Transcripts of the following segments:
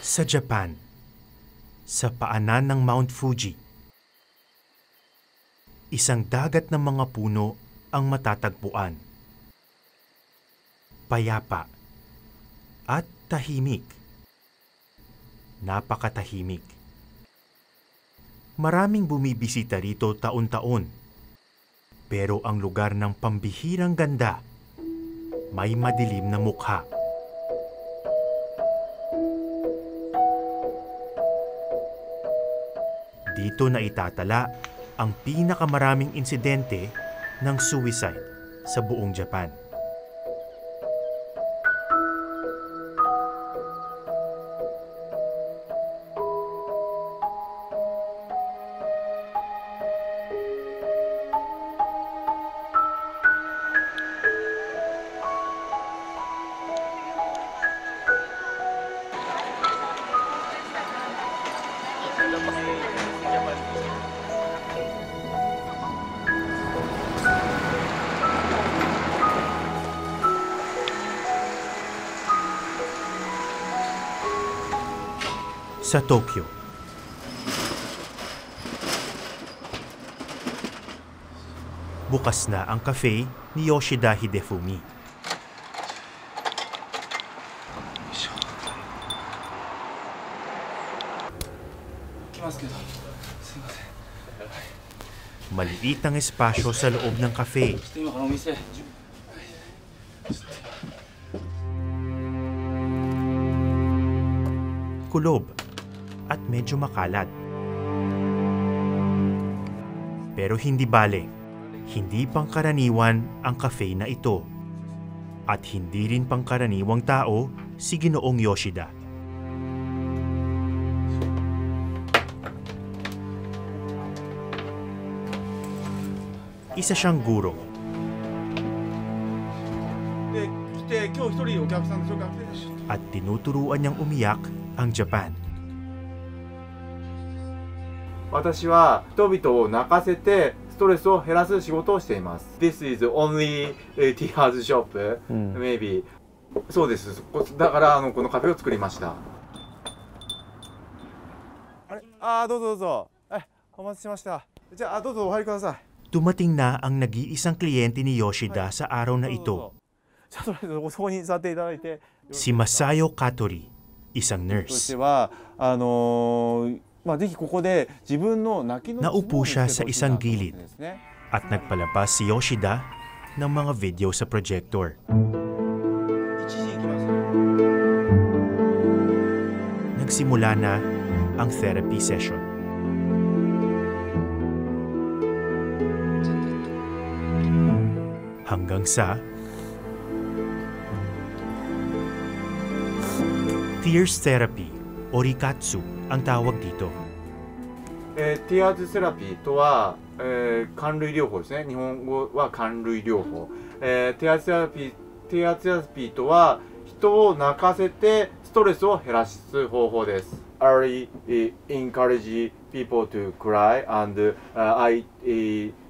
Sa Japan, sa paanan ng Mount Fuji, isang dagat ng mga puno ang matatagpuan. Payapa at tahimik. Napakatahimik. Maraming bumibisita rito taon-taon. Pero ang lugar ng pambihirang ganda, may madilim na mukha. Dito na itatala ang pinakamaraming insidente ng suicide sa buong Japan. Sa Tokyo, bukas na ang cafe ni Yoshida Hidefumi. Maliit ang espasyo sa loob ng cafe. Kulob at medyo makalat. Pero hindi bale, hindi pangkaraniwan ang cafe na ito. At hindi rin pangkaraniwang tao si Ginoong Yoshida. Isa siyang guro. At tinuturuan niyang umiyak ang Japan. 私は人々を泣かせてストレスを減らす仕事をしています。This is only tears shop, maybe. そうです。だからこのカフェを作りました。どうぞどうぞ。お待ちしました。じゃあどうぞお入りください。 Dumating na ang nag-iisang kliyente ni Yoshida sa araw na ito. Si Masayo Katori, isang nurse. Naupo siya sa isang gilid at nagpalabas si Yoshida ng mga video sa projector. Nagsimula na ang therapy session. Hanggang sa tears therapy o rikatsu ang tawag dito. Tears therapy とは、寒涙療法ですね。日本語は寒涙療法。Tears therapy とは人を泣かせてストレスを減らす方法です。I encourage people to cry and I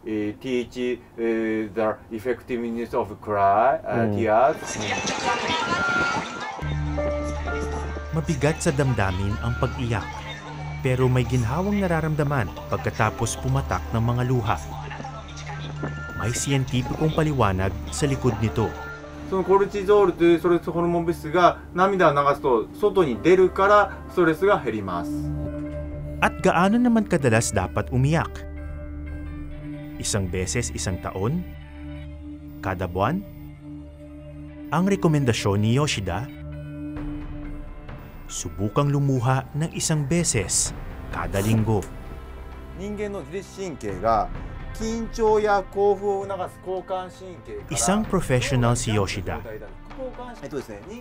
teach the effectiveness of cry, tears. Mabigat sa damdamin ang pag-iyak, pero may ginhawang nararamdaman pagkatapos pumatak ng mga luha. May siyentipikong paliwanag sa likod nito. そのコルチゾールというストレスホルモン物質が涙を流すと外に出るからストレスが減ります。 At gaano naman kadalas dapat umiyak? Isang beses isang taon? Kada buwan? Ang rekomendasyon ni Yoshida, subukang lumuha ng isang beses kada linggo. 人間の自律神経が 緊張や興奮を促す交感神経から Isang professional si Yoshida.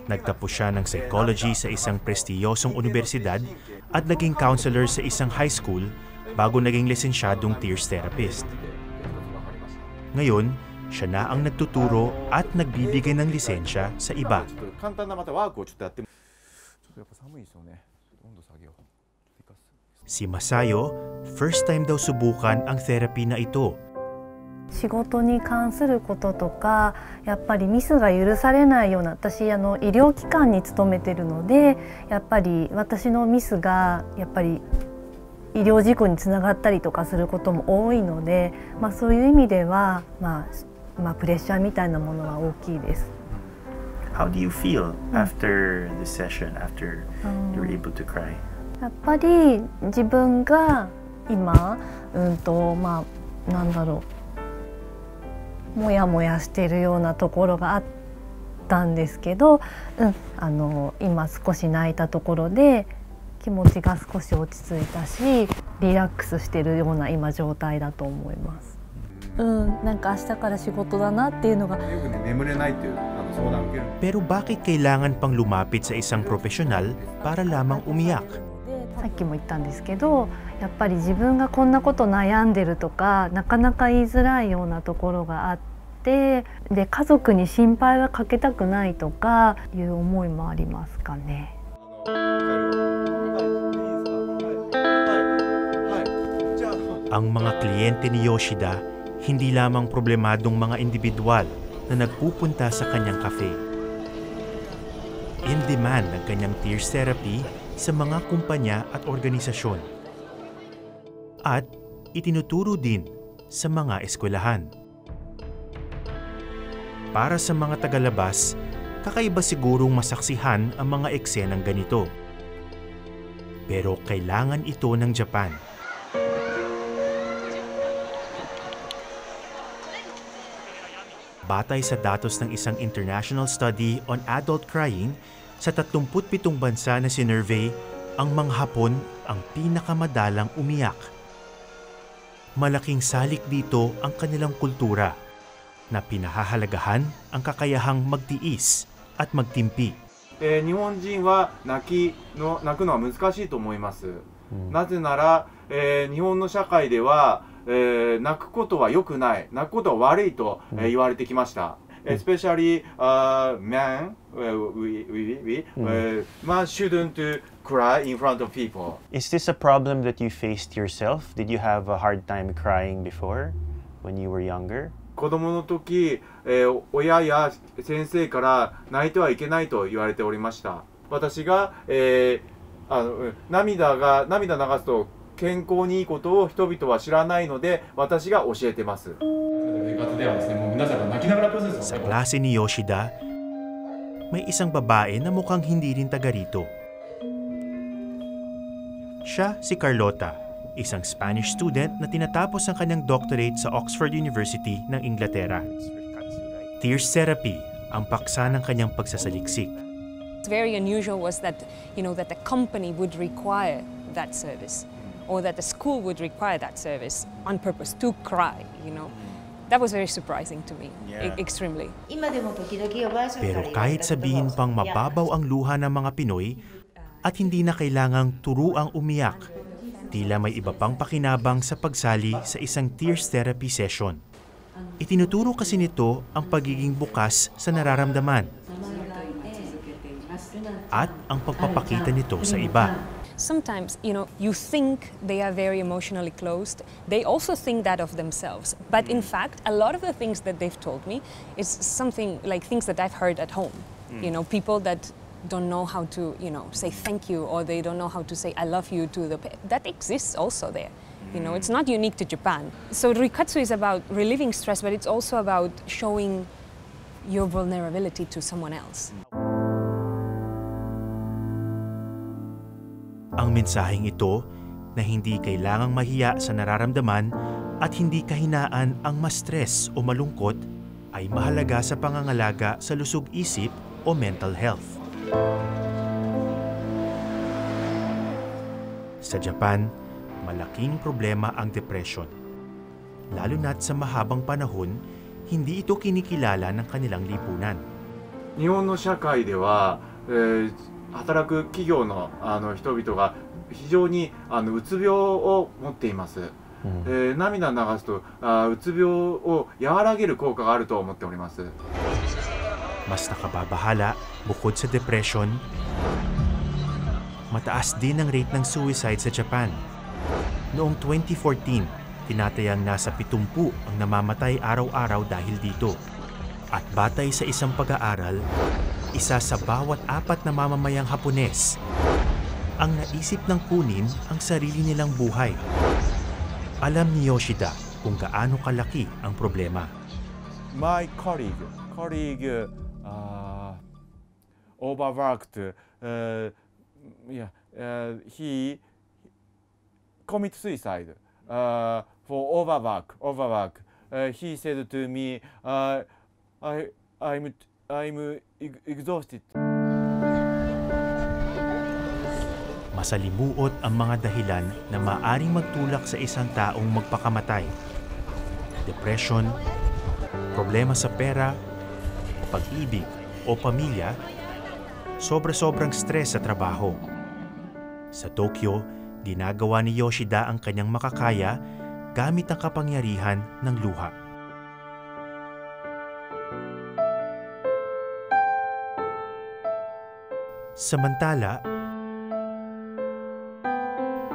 Nagtapos siya ng psychology sa isang prestiyosong universidad at naging counselor sa isang high school bago naging lisensyadong tears therapist. Ngayon, siya na ang nagtuturo at nagbibigay ng lisensya sa iba. Si Masayo, first time daw subukan ang therapy na ito. 仕事に関することとかやっぱりミスが許されないような、私医療機関に勤めてるので、やっぱり私のミスがやっぱり医療事故につながったりとかすることも多いので、そういう意味では、プレッシャーみたいなものは大きいです。How do you feel after the session, after you were able to cry? やっぱり自分が今、なんだろう、もやもやしているようなところがあったんですけど、今少し泣いたところで気持ちが少し落ち着いたし、リラックスしているような今状態だと思います。なんか明日から仕事だなっていうのが。よくね、眠れないっていう相談を受ける。Pero bakit kailangan pang lumapit sa isang profesional para lamang umiyak? さっきも言ったんですけど、やっぱり自分がこんなこと悩んでるとかなかなか言いづらいようなところがあって、で家族に心配はかけたくないとかいう思いもありますかね。Ang mga kliyente ni Yoshida, hindi lamang problemadong mga individual na nagpupunta sa kanyang cafe. In demand ang kanyang tears therapy sa mga kumpanya at organisasyon. At itinuturo din sa mga eskwelahan. Para sa mga tagalabas, kakaiba sigurong masaksihan ang mga eksenang ganito. Pero kailangan ito ng Japan. Batay sa datos ng isang international study on adult crying, sa 37 bansa na sinurvey, ang mga Hapon ang pinakamadalang umiyak. Malaking salik dito ang kanilang kultura na pinahahalagahan ang kakayahang magtiis at magtimpi. 日本人は泣くのは難しいと思います。なぜなら、日本の社会では、泣くことは良くない、泣くことは悪いと、言われてきました。Especially men, man shouldn't cry in front of people. Is this a problem that you faced yourself? Did you have a hard time crying before when you were younger? 子供の時、親や先生から泣いてはいけないと言われておりました。私が、涙流すと健康にいいことを人々は知らないので、私が教えてます。Sa klase ni Yoshida, may isang babae na mukhang hindi rin taga rito. Siya si Carlota, isang Spanish student na tinatapos ang kanyang doctorate sa Oxford University ng Inglaterra. Tears therapy ang paksa ng kanyang pagsasaliksik. Very unusual was that, that the company would require that service, or that the school would require that service on purpose to cry, That was very surprising to me, extremely. Pero kahit sabihin pang mababaw ang luha ng mga Pinoy at hindi na kailangang turuang umiyak, tila may iba pang pakinabang sa pagsali sa isang tears therapy session. Itinuturo kasi nito ang pagiging bukas sa nararamdaman at ang pagpapakita nito sa iba. Sometimes, you think they are very emotionally closed. They also think that of themselves. But in fact, a lot of the things that they've told me is something like things that I've heard at home. People that don't know how to, say thank you, or they don't know how to say I love you to the pet. That exists also there. It's not unique to Japan. So Rikatsu is about relieving stress, but it's also about showing your vulnerability to someone else. Ang mensaheng ito na hindi kailangang mahiya sa nararamdaman at hindi kahinaan ang ma-stress o malungkot ay mahalaga sa pangangalaga sa lusog-isip o mental health. Sa Japan, malaking problema ang depression. Lalo na't sa mahabang panahon, hindi ito kinikilala ng kanilang lipunan. 日本の社会では、働く企業の人々が非常にうつ病を持っています。涙流すとうつ病を和らげる効果があると思っております。Mas nakababahala bukod sa depression, mataas din ang rate ng suicide sa Japan. Noong 2014, tinatayang nasa 70 ang namamatay araw-araw dahil dito. At batay sa isang pag-aaral, isa sa bawat 4 na mamamayang Hapones ang naisip ng kunin ang sarili nilang buhay. Alam ni Yoshida kung gaano kalaki ang problema. My colleague overworked. He commit suicide for overwork. He said to me, I'm exhausted. Masalimuot ang mga dahilan na maaring magtulak sa isang taong magpakamatay. Depression, problema sa pera, pag-ibig o pamilya, sobra-sobrang stress sa trabaho. Sa Tokyo, ginagawa ni Yoshida ang kanyang makakaya gamit ang kapangyarihan ng luha. Samantala,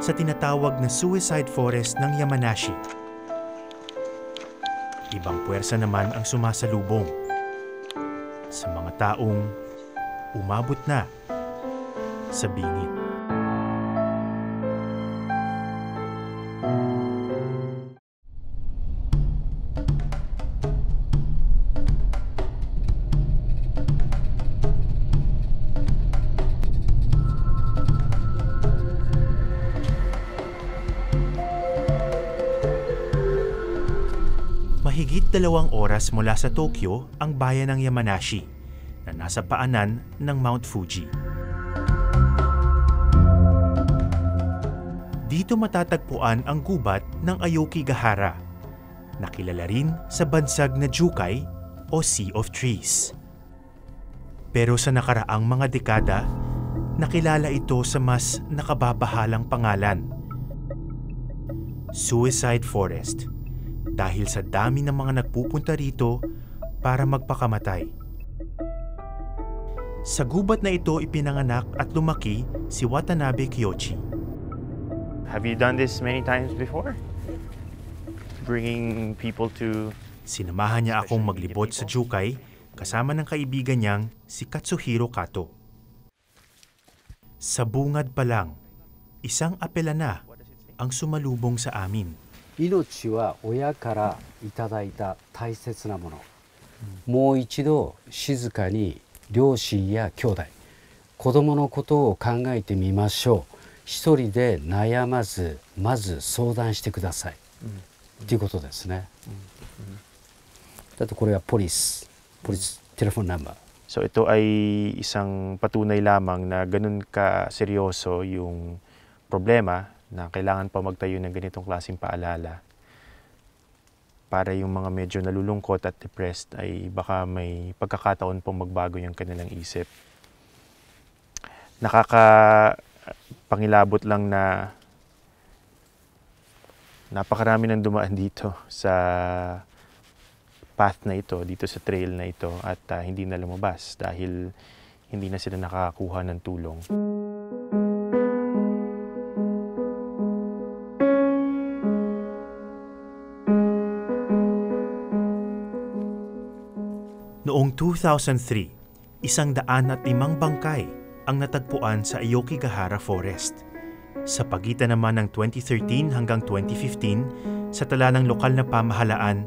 sa tinatawag na suicide forest ng Yamanashi, ibang puwersa naman ang sumasalubong sa mga taong umabot na sa bingit. Mahigit 2 oras mula sa Tokyo ang bayan ng Yamanashi na nasa paanan ng Mount Fuji. Dito matatagpuan ang gubat ng Aokigahara, na kilala rin sa bansag na Jukai o Sea of Trees. Pero sa nakaraang mga dekada, nakilala ito sa mas nakababahalang pangalan, Suicide Forest, dahil sa dami ng mga nagpupunta rito para magpakamatay. Sa gubat na ito ipinanganak at lumaki si Watanabe Kyochi. Have you done this many times before? Bringing people to... Sinamahan niya akong maglibot sa Jukai kasama ng kaibigan niyang si Katsuhiro Kato. Sa bungad pa lang, isang apela na ang sumalubong sa amin. 命は親からいただいた大切なもの、もう一度静かに両親や兄弟、子供のことを考えてみましょう。一人で悩まずまず相談してください、っていうことですね、だってこれはポリステレフォンナンバー。 So ito ay isang patunay lamang na ganun ka seryoso yung problema na kailangan pa magtayo ng ganitong klaseng paalala para yung mga medyo nalulungkot at depressed ay baka may pagkakataon pong magbago yung kanilang isip. Nakakapangilabot lang na napakarami ng dumaan dito sa path na ito, dito sa trail na ito at hindi na lumabas dahil hindi na sila nakakakuha ng tulong. Noong 2003, 105 bangkay ang natagpuan sa Aokigahara Forest. Sa pagitan naman ng 2013 hanggang 2015, sa tala ng lokal na pamahalaan,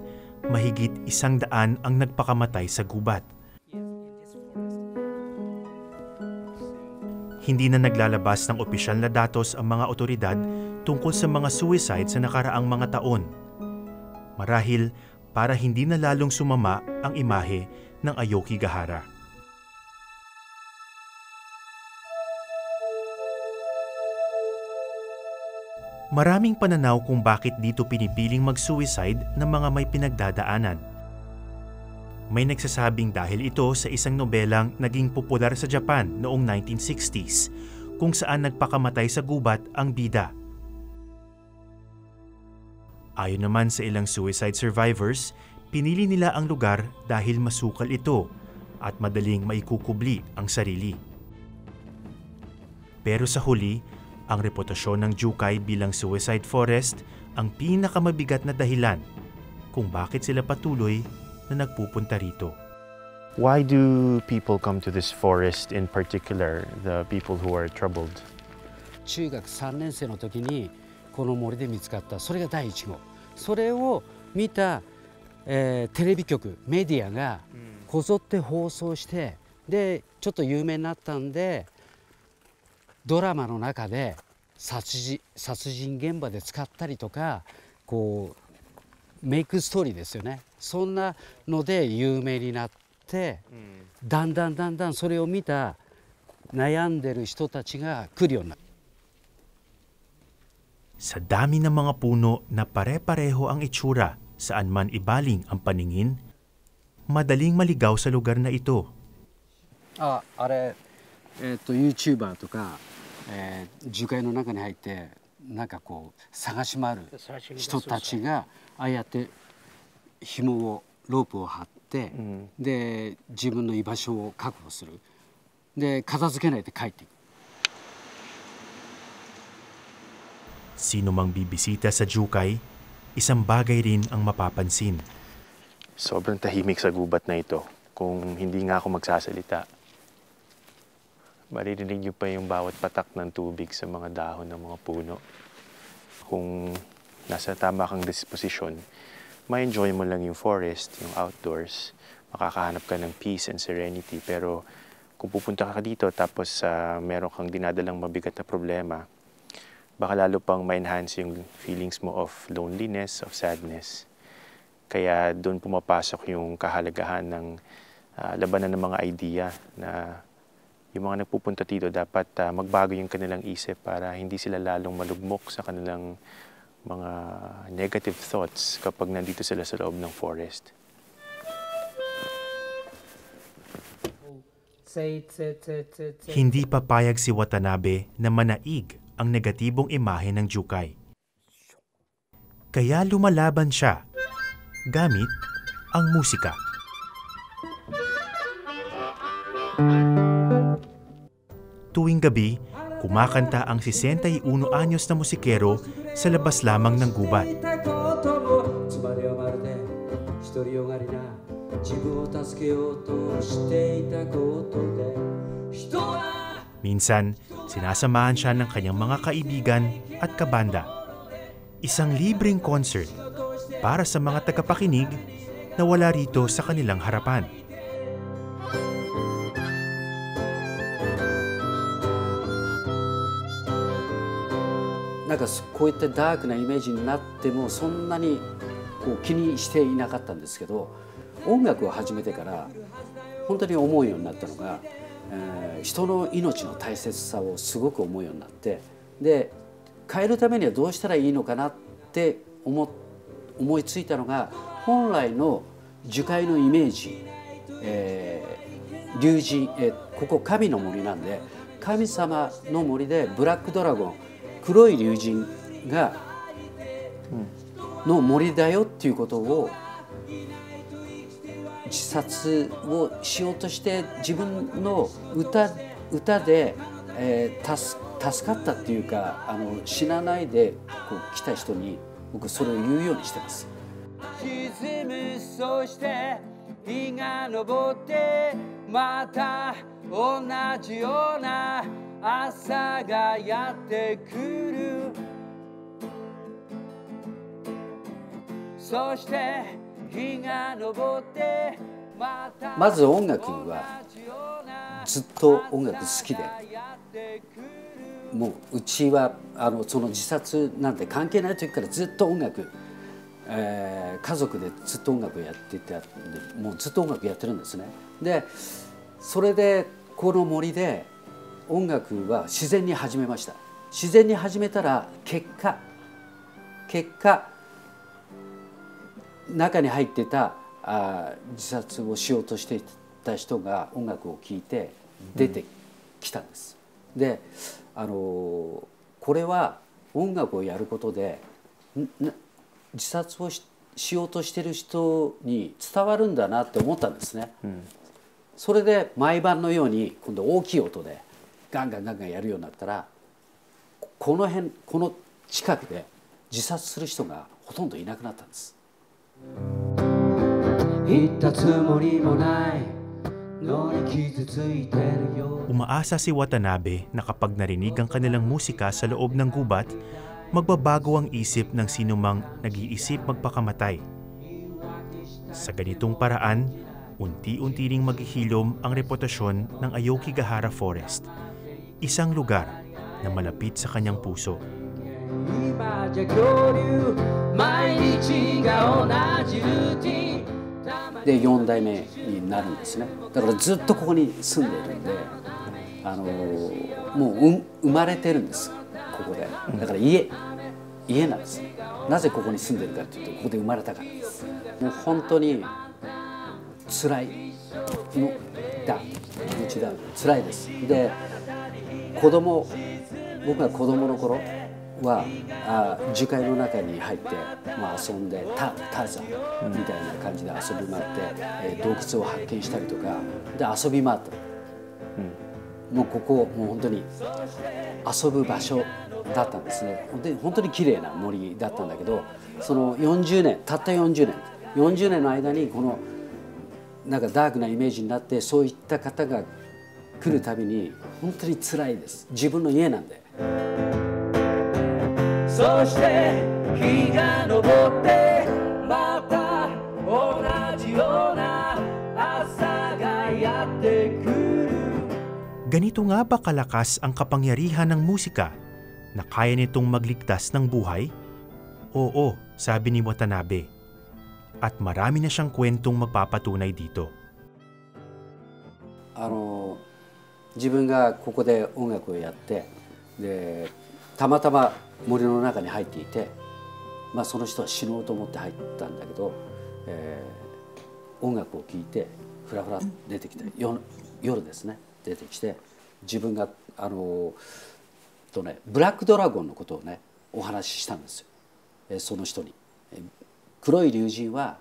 mahigit 100 ang nagpakamatay sa gubat. Hindi na naglalabas ng opisyal na datos ang mga otoridad tungkol sa mga suicide sa nakaraang mga taon. Marahil para hindi na lalong sumama ang imahe ng Aokigahara. Maraming pananaw kung bakit dito pinipiling mag-suicide ng mga may pinagdadaanan. May nagsasabing dahil ito sa isang nobelang naging popular sa Japan noong 1960s, kung saan nagpakamatay sa gubat ang bida. Ayon naman sa ilang suicide survivors, pinili nila ang lugar dahil masukal ito at madaling maikukubli ang sarili. Pero sa huli, ang reputasyon ng Jukai bilang suicide forest ang pinakamabigat na dahilan kung bakit sila patuloy na nagpupunta rito. Why do people come to this forest in particular, the people who are troubled? 中学3年生の時にこの森で見つかった、それが第1号。それを見た、テレビ局メディアがこぞって放送して、でちょっと有名になったんでドラマの中で殺人現場で使ったりとか、こうメイクストーリーですよね。そんなので有名になって、だんだんそれを見た悩んでる人たちが来るようになる。Sa dami ng mga puno na pare-pareho ang itsura saan man ibaling ang paningin, madaling maligaw sa lugar na ito. あれ、YouTuber とか、樹海の中に入ってなんかこう探し回る人たちがああやって紐をロープを張って、で自分の居場所を確保する。で片付けないで帰っていく。Sino mang bibisita sa Jukai, isang bagay rin ang mapapansin. Sobrang tahimik sa gubat na ito kung hindi nga ako magsasalita. Maririnig niyo pa yung bawat patak ng tubig sa mga dahon ng mga puno. Kung nasa tama kang disposisyon, ma-enjoy mo lang yung forest, yung outdoors, makakahanap ka ng peace and serenity. Pero kung pupunta ka dito tapos meron kang dinadalang mabigat na problema, baka lalo pang ma-enhance yung feelings mo of loneliness, of sadness. Kaya doon pumapasok yung kahalagahan ng labanan ng mga idea na yung mga nagpupunta dito dapat magbago yung kanilang isip para hindi sila lalong malugmok sa kanilang mga negative thoughts kapag nandito sila sa loob ng forest. Hindi papayag si Watanabe na manaig ang negatibong imahe ng Jukai. Kaya lumalaban siya gamit ang musika. Tuwing gabi, kumakanta ang 61 anyos na musikero sa labas lamang ng gubat. Minsan, sinasamahan siya ng kanyang mga kaibigan at kabanda. Isang libreng concert para sa mga tagapakinig na wala rito sa kanilang harapan. Nakaこういったダークなイメージになってもそんなにこう気にしていなかったんですけど、音楽を始めてから本当に思うようになったのが、人の命の大切さをすごく思うようになって、で変えるためにはどうしたらいいのかなって思いついたのが、本来の樹海のイメージ、龍神、ここ神の森なんで、神様の森でブラックドラゴン、黒い龍神がの森だよっていうことを、自殺をしようとして自分の歌で、助かったっていうか、死なないでこう来た人に僕それを言うようにしてます。沈む、そして日が昇ってまた同じような朝がやってくる。そして日が昇ってまず音楽はずっと音楽好きで、もううちはその自殺なんて関係ない時からずっと音楽、家族でずっと音楽やってて、もうずっと音楽やってるんですね。でそれでこの森で音楽は自然に始めました。自然に始めたら結果中に入ってた自殺をしようとしていた人が音楽を聴いて出てきたんです。でこれは音楽をやることで自殺を しようとしてる人に伝わるんだなって思ったんですね。それで毎晩のように今度大きい音でガンガンやるようになったら、この近くで自殺する人がほとんどいなくなったんです。Umaasa si Watanabe na kapag narinig ang kanilang musika sa loob ng gubat, magbabago ang isip ng sinumang nag-iisip magpakamatay. Sa ganitong paraan, unti-unti ring maghihilom ang reputasyon ng Aokigahara Forest, isang lugar na malapit sa kanyang puso. De 4代目になるんですね。だからずっとここに住んでいるんで、もう生まれてるんです、ここで。だから家なんです。なぜここに住んでるかというと、ここで生まれたからです。もう本当に辛いのだ、辛いです。で、僕が子供の頃は樹海の中に入って、遊んでターザンみたいな感じで遊び回って、洞窟を発見したりとかで遊び回った、もうここもう本当に遊ぶ場所だったんですね。本当に綺麗な森だったんだけど、その40年たった40年の間にこのなんかダークなイメージになって、そういった方が来るたびに本当に辛いです。自分の家なんで。そして日が昇ってまた同じような朝がやってくる。Ganito nga ba kalakas ang kapangyarihan ng musika na kaya nitong magligtas ng buhay? Oo, sabi ni Watanabe. At marami na siyang kwentong magpapatunay dito. 自分がここで音楽をやって、でたまたま森の中に入っていて、その人は死のうと思って入ったんだけど、音楽を聴いてふらふら出てきて、夜ですね、出てきて、自分がブラックドラゴンのことをねお話ししたんですよ、その人に。黒い竜神は、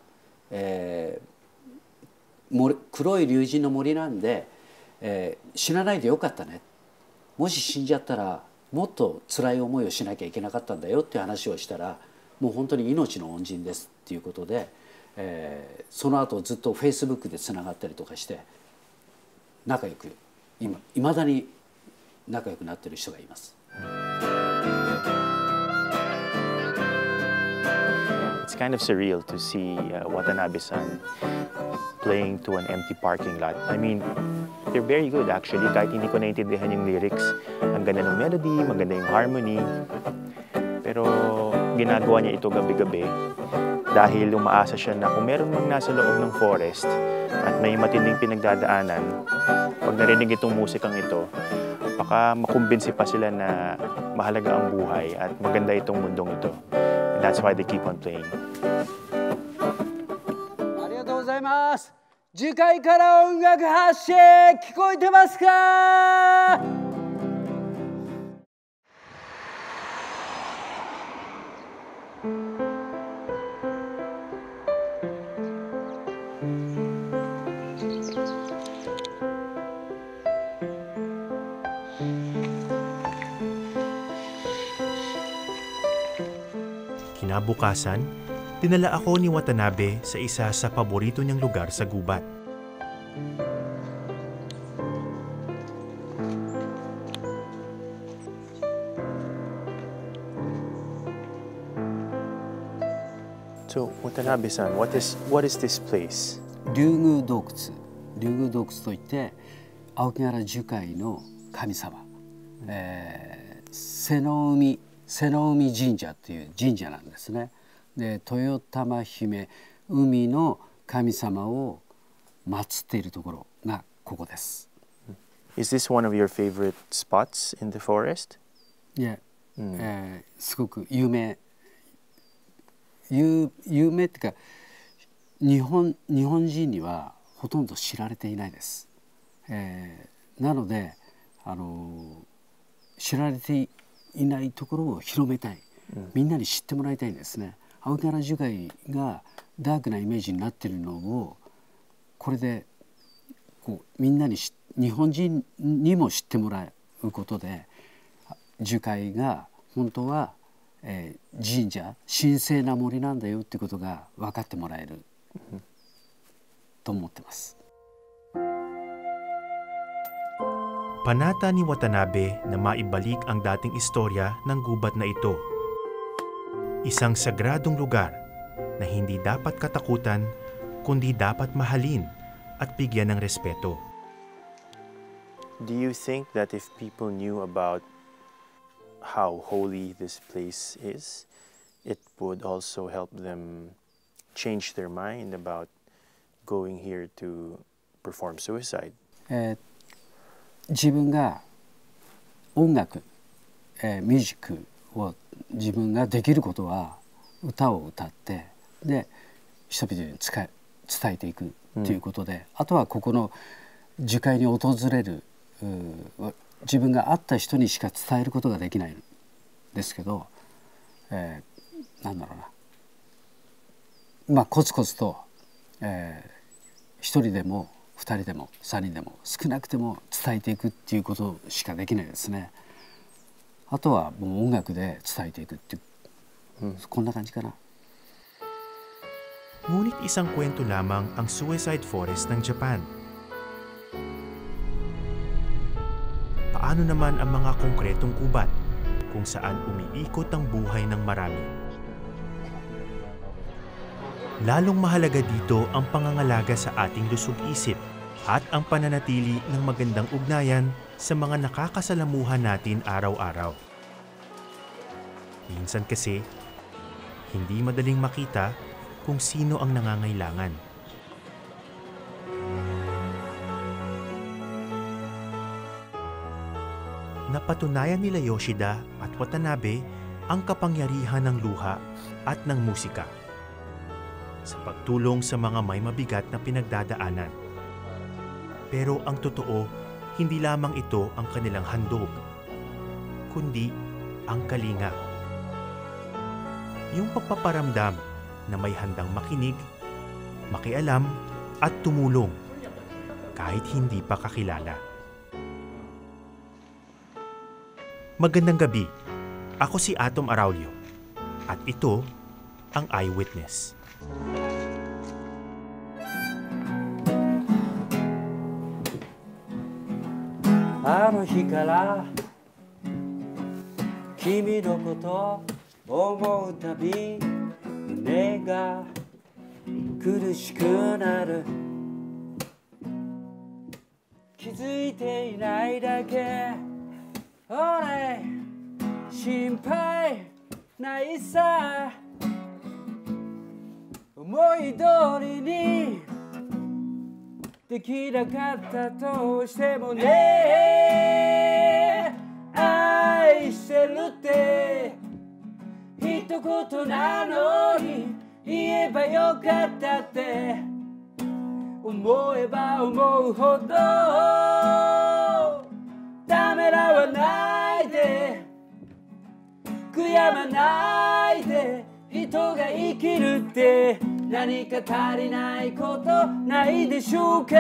黒い竜神の森なんで、死なないでよかったね、もし死んじゃったらもっと辛い思いをしなきゃいけなかったんだよっていう話をしたら、もう本当に命の恩人ですっていうことで、その後ずっとフェイスブックでつながったりとかして仲良く、いまだに仲良くなってる人がいます。It's kind of surreal to see Watanabe-san playing to an empty parking lot. I mean, they're very good actually. Kahit hindi ko naintindihan yung lyrics, ang ganda ng melody, maganda yung harmony. Pero ginagawa niya ito gabi-gabi dahil umaasa siya na kung meron mang nasa loob ng forest at may matinding pinagdadaanan, pag narinig itong musikang ito, baka makumbinsi pa sila na mahalaga ang buhay at maganda itong mundong ito. And that's why they keep on playing. ありがとうございます。樹海から音楽発信聞こえてますか？Kinabukasan, dinala ako ni Watanabe sa isa sa paborito niyang lugar sa gubat. So, Watanabe-san, what is this place? 竜宮洞窟といって、青木原樹海の神様、瀬の海神社という神社なんですね。で、豊玉姫、海の神様を祀っているところがここです。Is this one of your favorite spots in the forest? いや、すごく有名っていうか、日本人にはほとんど知られていないです。なので知られていないところを広めたい、みんなに知ってもらいたいんですね。青木原樹海がダークなイメージになっているのを、これでこうみんなに日本人にも知ってもらうことで、樹海が本当は、神社神聖な森なんだよっていうことが分かってもらえると思ってます。Panata ni Watanabe na maibalik ang dating istorya ng gubat na ito. Isang sagradong lugar na hindi dapat katakutan kundi dapat mahalin at bigyan ng respeto. Do you think that if people knew about how holy this place is, it would also help them change their mind about going here to perform suicide? 自分が音楽、ミュージックを自分ができることは歌を歌ってで人々に伝えていくということで、あとはここの樹海に訪れる自分が会った人にしか伝えることができないんですけど、なんだろうな、コツコツと、一人でも2人でも3人でも少なくても伝えていくっていうことしかできないですね。あとはもう音楽で伝えていくっていう、こんな感じかな。Ngunit isang kwento lamang ang Suicide Forest ng Japan. Paano naman ang mga konkretong gubat kung saan umiikot ang buhay ng marami? Lalong mahalaga dito ang pangangalaga sa ating lusog-isip at ang pananatili ng magandang ugnayan sa mga nakakasalamuhan natin araw-araw. Minsan kasi, hindi madaling makita kung sino ang nangangailangan. Napatunayan nila Yoshida at Watanabe ang kapangyarihan ng luha at ng musika sa pagtulong sa mga may mabigat na pinagdadaanan. Pero ang totoo, hindi lamang ito ang kanilang handog, kundi ang kalinga. Yung pagpaparamdam na may handang makinig, makialam at tumulong kahit hindi pa kakilala. Magandang gabi. Ako si Atom Araulio at ito ang Eyewitness. あの日から君のこと思うたび胸が苦しくなる気づいていないだけ俺心配ないさ思い通りにできなかったとしてもね愛してるって一言なのに言えばよかったって思えば思うほどためらわないで悔やまないで人が生きるって何か足りないことないでしょうか